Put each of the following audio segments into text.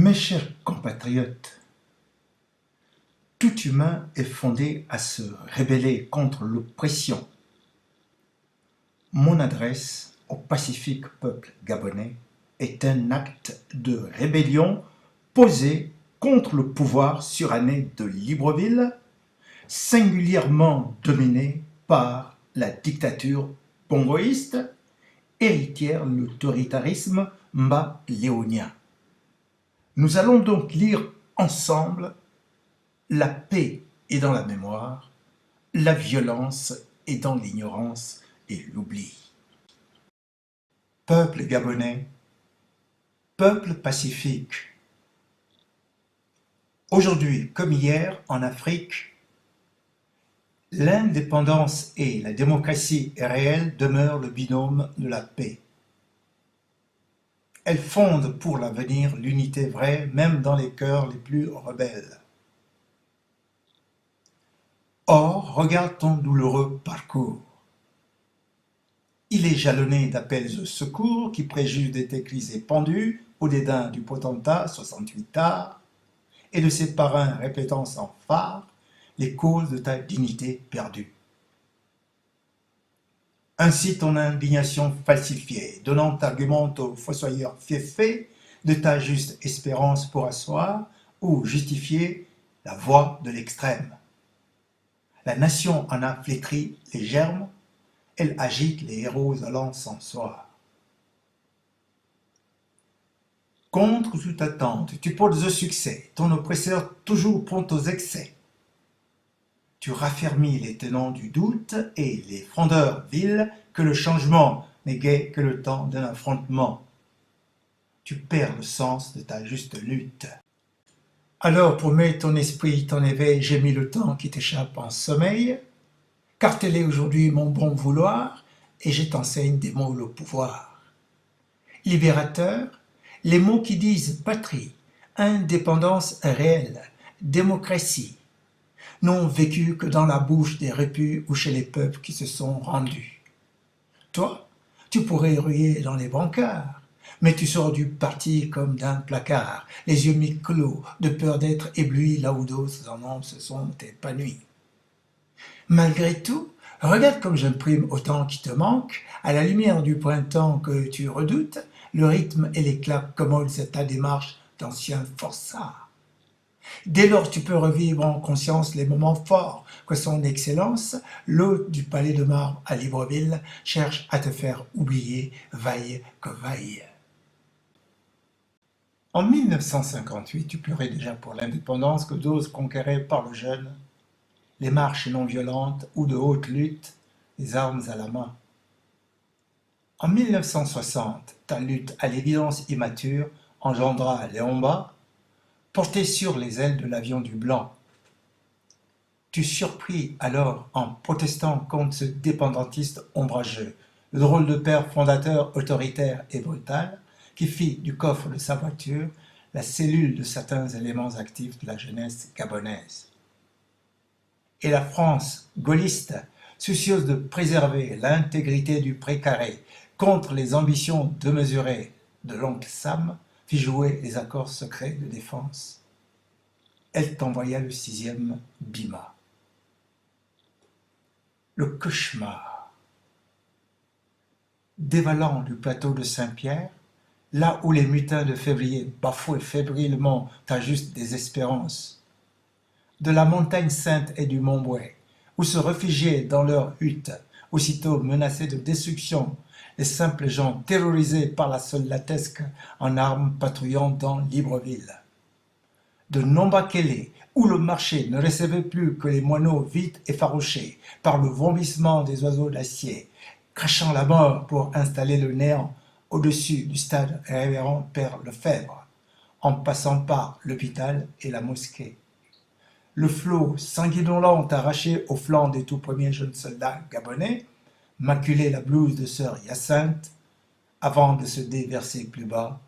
Mes chers compatriotes, tout humain est fondé à se rebeller contre l'oppression. Mon adresse au pacifique peuple gabonais est un acte de rébellion posé contre le pouvoir suranné de Libreville, singulièrement dominé par la dictature bongoïste, héritière de l'autoritarisme mba-léonien. Nous allons donc lire ensemble La paix est dans la mémoire, la violence est dans l'ignorance et l'oubli. Peuple gabonais, peuple pacifique. Aujourd'hui comme hier en Afrique, l'indépendance et la démocratie réelle demeurent le binôme de la paix. Elles fondent pour l'avenir l'unité vraie, même dans les cœurs les plus rebelles. Or, regarde ton douloureux parcours. Il est jalonné d'appels au secours qui préjugent d'être éclisés pendus au dédain du potentat 68 arts et de ses parrains répétant sans phare les causes de ta dignité perdue. Ainsi ton indignation falsifiée, donnant argument aux fossoyeurs fiefés de ta juste espérance pour asseoir ou justifier la voix de l'extrême. La nation en a flétri les germes, elle agite les héros à l'encensoir. Contre toute attente, tu portes au succès, ton oppresseur toujours prompt aux excès. Tu raffermis les tenants du doute et les frondeurs vils que le changement n'est gai que le temps d'un affrontement. Tu perds le sens de ta juste lutte. Alors promets ton esprit, ton éveil, j'ai mis le temps qui t'échappe en sommeil, car tel est aujourd'hui mon bon vouloir, et je t'enseigne des mots le pouvoir. Libérateur, les mots qui disent patrie, indépendance réelle, démocratie, n'ont vécu que dans la bouche des repus ou chez les peuples qui se sont rendus. Toi, tu pourrais ruer dans les brancards, mais tu sors du parti comme d'un placard, les yeux mi-clos, de peur d'être ébloui là où d'autres en hommes se sont épanouis. Malgré tout, regarde comme j'imprime au temps qui te manque, à la lumière du printemps que tu redoutes, le rythme et l'éclat commodent ta démarche d'ancien forçat. Dès lors, tu peux revivre en conscience les moments forts que son excellence, l'hôte du palais de marbre à Libreville, cherche à te faire oublier, vaille que vaille. En 1958, tu pleurais déjà pour l'indépendance que d'autres conquéraient par le jeûne, les marches non violentes ou de haute lutte, les armes à la main. En 1960, ta lutte à l'évidence immature engendra Léomba, porté sur les ailes de l'avion du Blanc. Tu surpris alors en protestant contre ce dépendantiste ombrageux, le drôle de père fondateur autoritaire et brutal, qui fit du coffre de sa voiture la cellule de certains éléments actifs de la jeunesse gabonaise. Et la France gaulliste, soucieuse de préserver l'intégrité du précaré contre les ambitions démesurées de l'oncle Sam, fit jouer les accords secrets de défense. Elle t'envoya le 6e Bima. Le cauchemar. Dévalant du plateau de Saint-Pierre, là où les mutins de février bafouaient fébrilement ta juste désespérance, de la montagne sainte et du Mont-Bouet, où se réfugiaient dans leurs huttes, aussitôt menacés de destruction, les simples gens terrorisés par la soldatesque en armes patrouillant dans Libreville. De Nombakele, où le marché ne recevait plus que les moineaux vite effarouchés par le vomissement des oiseaux d'acier, crachant la mort pour installer le néant au-dessus du stade révérend Père Lefebvre, en passant par l'hôpital et la mosquée. Le flot sanguinolent arraché au flanc des tout premiers jeunes soldats gabonais, maculait la blouse de sœur Hyacinthe, avant de se déverser plus bas,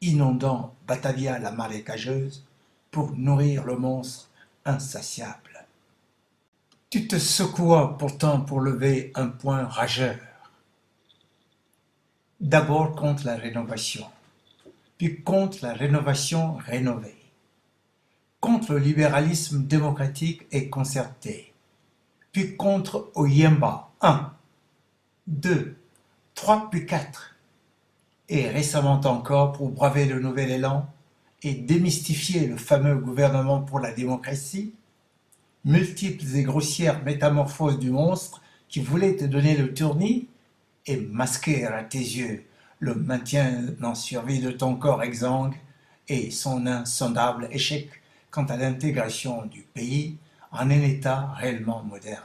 inondant Batavia la marécageuse, pour nourrir le monstre insatiable. Tu te secouas pourtant pour lever un point rageur. D'abord contre la rénovation. puis contre la rénovation rénovée, contre le libéralisme démocratique et concerté, puis contre Oyemba 1, 2, 3 puis 4, et récemment encore pour braver le nouvel élan et démystifier le fameux gouvernement pour la démocratie, multiples et grossières métamorphoses du monstre qui voulait te donner le tournis et masquer à tes yeux le maintien en survie de ton corps exsangue et son insondable échec quant à l'intégration du pays en un État réellement moderne.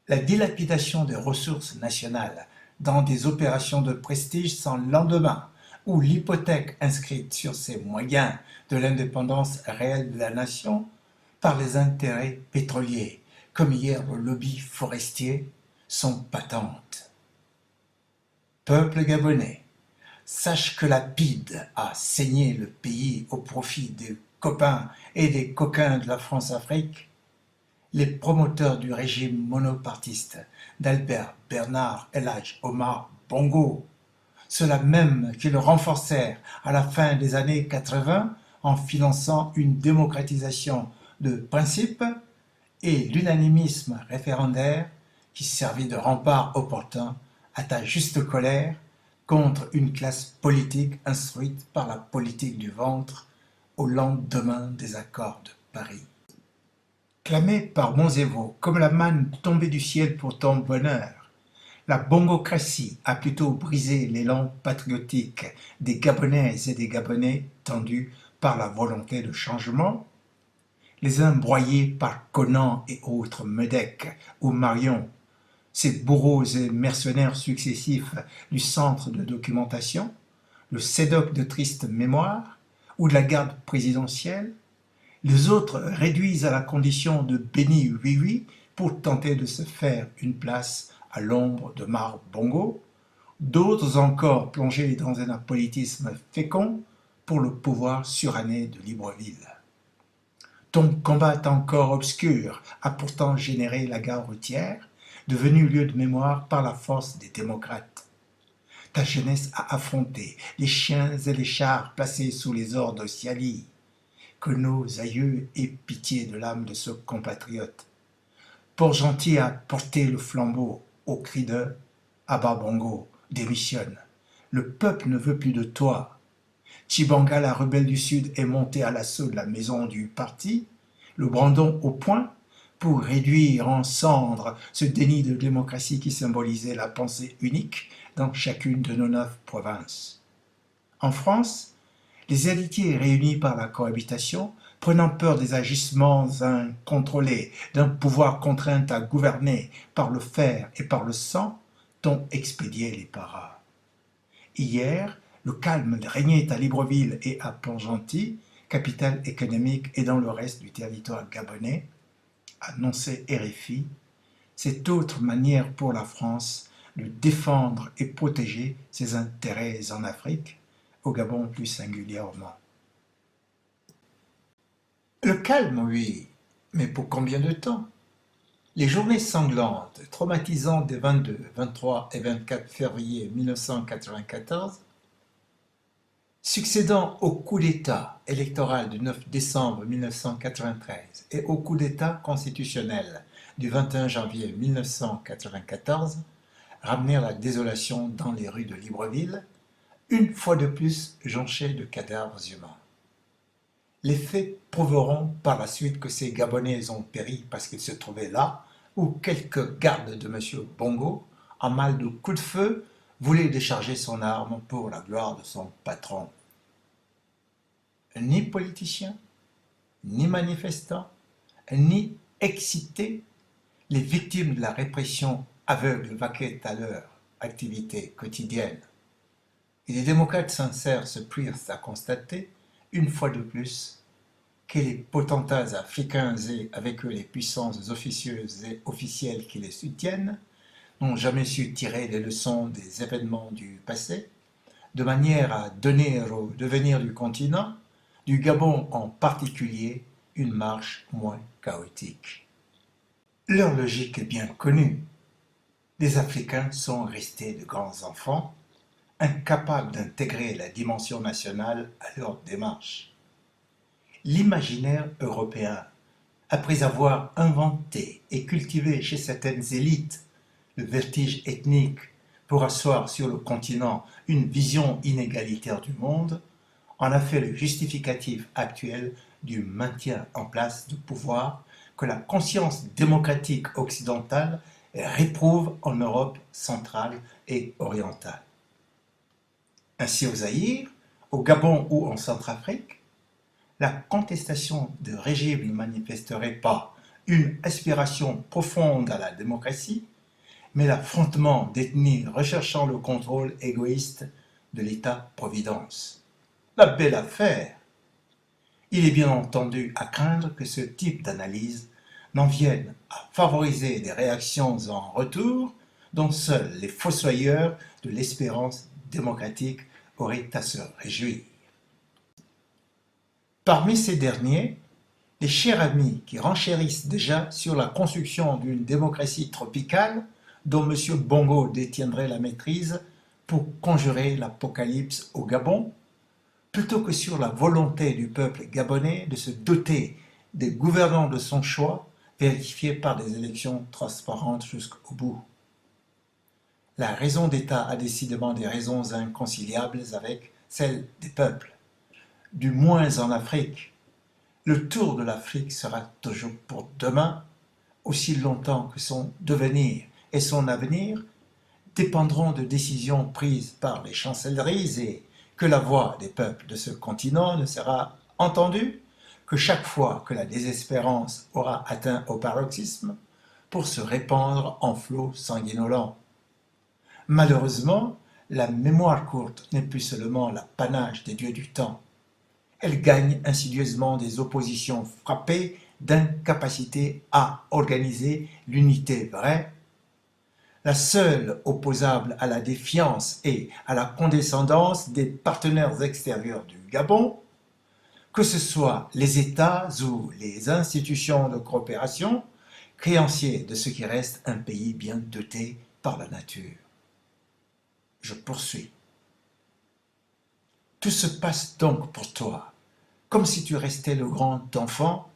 La dilapidation des ressources nationales dans des opérations de prestige sans lendemain, ou l'hypothèque inscrite sur ces moyens de l'indépendance réelle de la nation par les intérêts pétroliers, comme hier le lobby forestier, sont patentes. Peuple gabonais, sache que la PIDE a saigné le pays au profit des copains et des coquins de la France-Afrique. Les promoteurs du régime monopartiste d'Albert Bernard El Hadj Omar Bongo, ceux-là même qui le renforcèrent à la fin des années 80 en finançant une démocratisation de principe et l'unanimisme référendaire qui servit de rempart opportun à ta juste colère contre une classe politique instruite par la politique du ventre au lendemain des accords de Paris. Clamée par Monzévo comme la manne tombée du ciel pour ton bonheur, la bongocratie a plutôt brisé l'élan patriotique des Gabonaises et des Gabonais tendus par la volonté de changement, les uns broyés par Conan et autres Medecs ou Marion, ces bourreaux et mercenaires successifs du centre de documentation, le CEDOC de triste mémoire ou de la garde présidentielle, les autres réduits à la condition de bénis oui-oui pour tenter de se faire une place à l'ombre de Mar Bongo, d'autres encore plongés dans un apolitisme fécond pour le pouvoir suranné de Libreville. Ton combat encore obscur a pourtant généré la gare routière, devenue lieu de mémoire par la force des démocrates. Ta jeunesse a affronté les chiens et les chars placés sous les ordres Siali. Que nos aïeux aient pitié de l'âme de ce compatriote. Port-Gentil a porté le flambeau au cri de « Abba Bongo, démissionne, le peuple ne veut plus de toi ». Tchibanga, la rebelle du Sud, est monté à l'assaut de la maison du parti, le brandon au poing, pour réduire en cendres ce déni de démocratie qui symbolisait la pensée unique dans chacune de nos 9 provinces. En France, les héritiers réunis par la cohabitation, prenant peur des agissements incontrôlés d'un pouvoir contraint à gouverner par le fer et par le sang, t'ont expédié les paras. Hier, le calme régnait à Libreville et à Port-Gentil, capitale économique et dans le reste du territoire gabonais, annonçait RFI, cette autre manière pour la France de défendre et protéger ses intérêts en Afrique, au Gabon plus singulièrement. Le calme, oui, mais pour combien de temps? Les journées sanglantes, traumatisantes des 22, 23 et 24 février 1994, succédant au coup d'État électoral du 9 décembre 1993 et au coup d'État constitutionnel du 21 janvier 1994, ramenèrent la désolation dans les rues de Libreville, une fois de plus jonchées de cadavres humains. Les faits prouveront par la suite que ces Gabonais ont péri parce qu'ils se trouvaient là, où quelques gardes de M. Bongo, en mal de coups de feu, voulaient décharger son arme pour la gloire de son patron. Ni politiciens, ni manifestants, ni excités, les victimes de la répression aveugle vaquaient à leur activité quotidienne. Et les démocrates sincères se prirent à constater, une fois de plus, que les potentats africains et avec eux les puissances officieuses et officielles qui les soutiennent n'ont jamais su tirer les leçons des événements du passé, de manière à donner au devenir du continent, du Gabon en particulier, une marche moins chaotique. Leur logique est bien connue. Les Africains sont restés de grands enfants, incapables d'intégrer la dimension nationale à leur démarche. L'imaginaire européen, après avoir inventé et cultivé chez certaines élites le vertige ethnique pour asseoir sur le continent une vision inégalitaire du monde, en a fait le justificatif actuel du maintien en place du pouvoir que la conscience démocratique occidentale réprouve en Europe centrale et orientale. Ainsi au Zaïre, au Gabon ou en Centrafrique, la contestation de régime ne manifesterait pas une aspiration profonde à la démocratie, mais l'affrontement d'ethnies recherchant le contrôle égoïste de l'État-providence. La belle affaire! Il est bien entendu à craindre que ce type d'analyse n'en vienne à favoriser des réactions en retour dont seuls les fossoyeurs de l'espérance démocratique auraient à se réjouir. Parmi ces derniers, les chers amis qui renchérissent déjà sur la construction d'une démocratie tropicale dont M. Bongo détiendrait la maîtrise pour conjurer l'apocalypse au Gabon, plutôt que sur la volonté du peuple gabonais de se doter des gouvernants de son choix, vérifiés par des élections transparentes jusqu'au bout. La raison d'État a décidément des raisons inconciliables avec celles des peuples. Du moins en Afrique. Le tour de l'Afrique sera toujours pour demain, aussi longtemps que son devenir et son avenir dépendront de décisions prises par les chancelleries et que la voix des peuples de ce continent ne sera entendue que chaque fois que la désespérance aura atteint au paroxysme pour se répandre en flots sanguinolents. Malheureusement, la mémoire courte n'est plus seulement l'apanage des dieux du temps. Elle gagne insidieusement des oppositions frappées d'incapacité à organiser l'unité vraie, la seule opposable à la défiance et à la condescendance des partenaires extérieurs du Gabon, que ce soit les États ou les institutions de coopération, créanciers de ce qui reste un pays bien doté par la nature. Je poursuis. Tout se passe donc pour toi, comme si tu restais le grand enfant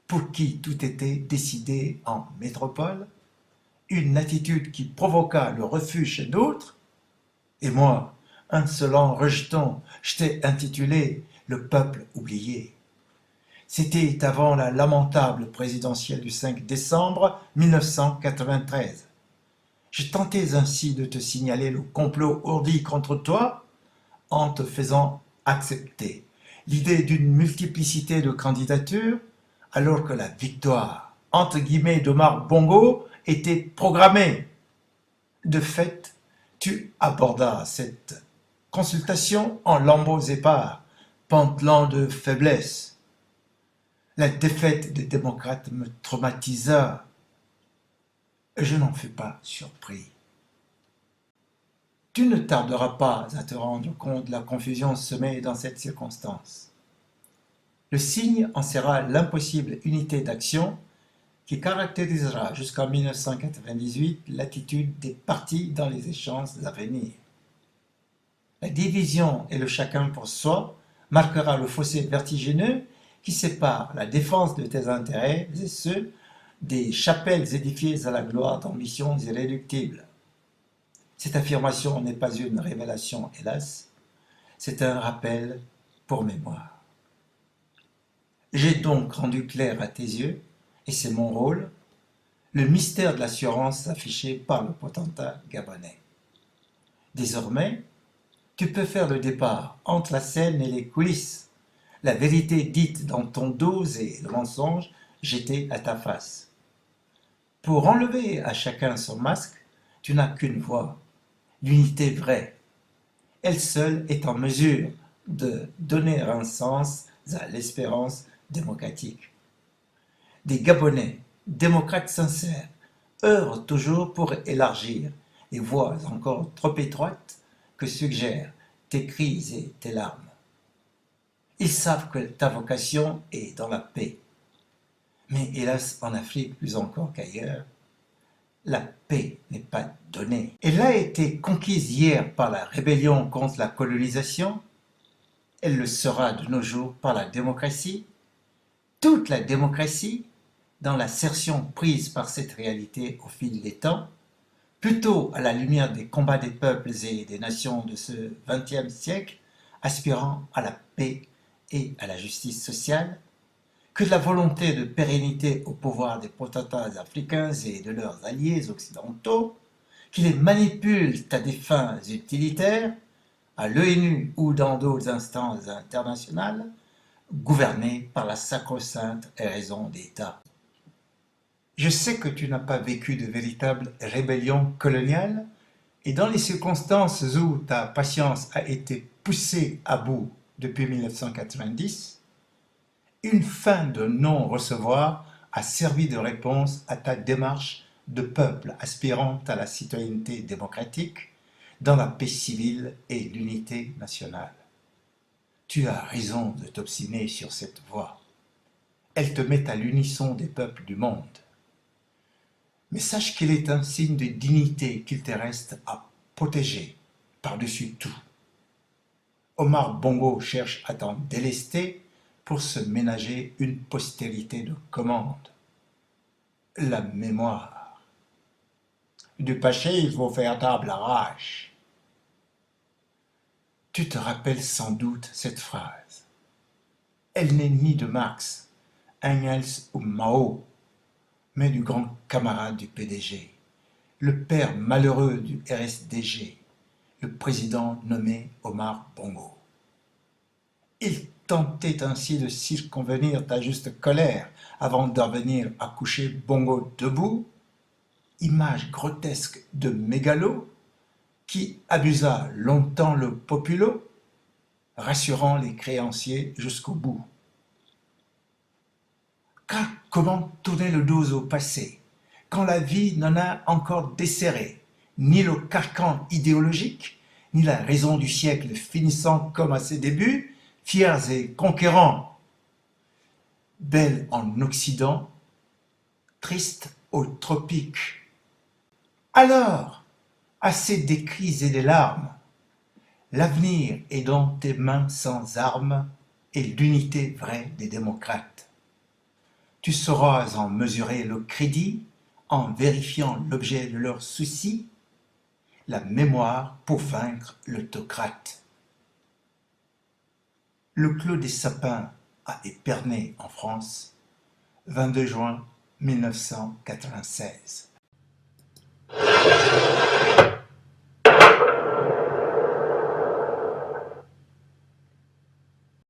pour qui tout était décidé en métropole, une attitude qui provoqua le refus chez d'autres, et moi, insolent rejeton, je t'ai intitulé le peuple oublié. C'était avant la lamentable présidentielle du 5 décembre 1993. Je tentais ainsi de te signaler le complot ourdi contre toi en te faisant accepter l'idée d'une multiplicité de candidatures alors que la victoire, entre guillemets, d'Omar Bongo était programmée. De fait, tu abordas cette consultation en lambeaux épars, pantelant de faiblesse. La défaite des démocrates me traumatisa. Je n'en fus pas surpris. Tu ne tarderas pas à te rendre compte de la confusion semée dans cette circonstance. Le signe en sera l'impossible unité d'action qui caractérisera jusqu'en 1998 l'attitude des partis dans les échanges à venir. La division et le chacun pour soi marquera le fossé vertigineux qui sépare la défense de tes intérêts et ceux des chapelles édifiées à la gloire d'ambitions irréductibles. Cette affirmation n'est pas une révélation, hélas, c'est un rappel pour mémoire. J'ai donc rendu clair à tes yeux, et c'est mon rôle, le mystère de l'assurance affiché par le potentat gabonais. Désormais, tu peux faire le départ entre la scène et les coulisses, la vérité dite dans ton dos et le mensonge jeté à ta face. Pour enlever à chacun son masque, tu n'as qu'une voie, l'unité vraie. Elle seule est en mesure de donner un sens à l'espérance démocratique. Des Gabonais, démocrates sincères, œuvrent toujours pour élargir les voies encore trop étroites que suggèrent tes cris et tes larmes. Ils savent que ta vocation est dans la paix. Mais hélas, en Afrique plus encore qu'ailleurs, la paix n'est pas donnée. donnée. Elle a été conquise hier par la rébellion contre la colonisation, elle le sera de nos jours par la démocratie. Toute la démocratie, dans l'assertion prise par cette réalité au fil des temps, plutôt à la lumière des combats des peuples et des nations de ce XXe siècle, aspirant à la paix et à la justice sociale, que de la volonté de pérennité au pouvoir des potentats africains et de leurs alliés occidentaux, qui les manipulent à des fins utilitaires, à l'ONU ou dans d'autres instances internationales, gouvernées par la sacro-sainte raison d'État. Je sais que tu n'as pas vécu de véritable rébellion coloniale, et dans les circonstances où ta patience a été poussée à bout depuis 1990, une fin de non-recevoir a servi de réponse à ta démarche de peuple aspirant à la citoyenneté démocratique dans la paix civile et l'unité nationale. Tu as raison de t'obstiner sur cette voie. Elle te met à l'unisson des peuples du monde. Mais sache qu'il est un signe de dignité qu'il te reste à protéger par-dessus tout. Omar Bongo cherche à t'en délester pour se ménager une postérité de commande. La mémoire. Du passé, il faut faire table rase. Tu te rappelles sans doute cette phrase. Elle n'est ni de Marx, Engels ou Mao, mais du grand camarade du PDG, le père malheureux du RSDG, le président nommé Omar Bongo. Il tentait ainsi de circonvenir ta juste colère avant d'en venir à coucher Bongo debout, image grotesque de mégalo qui abusa longtemps le populo, rassurant les créanciers jusqu'au bout. Car comment tourner le dos au passé, quand la vie n'en a encore desserré, ni le carcan idéologique, ni la raison du siècle finissant comme à ses débuts, fiers et conquérants, belle en Occident, triste aux tropiques. Alors, assez des cris et des larmes, l'avenir est dans tes mains sans armes et l'unité vraie des démocrates. Tu sauras en mesurer le crédit en vérifiant l'objet de leurs soucis, la mémoire pour vaincre l'autocrate. Le Clos des Sapins à Épernay en France, 22 juin 1996.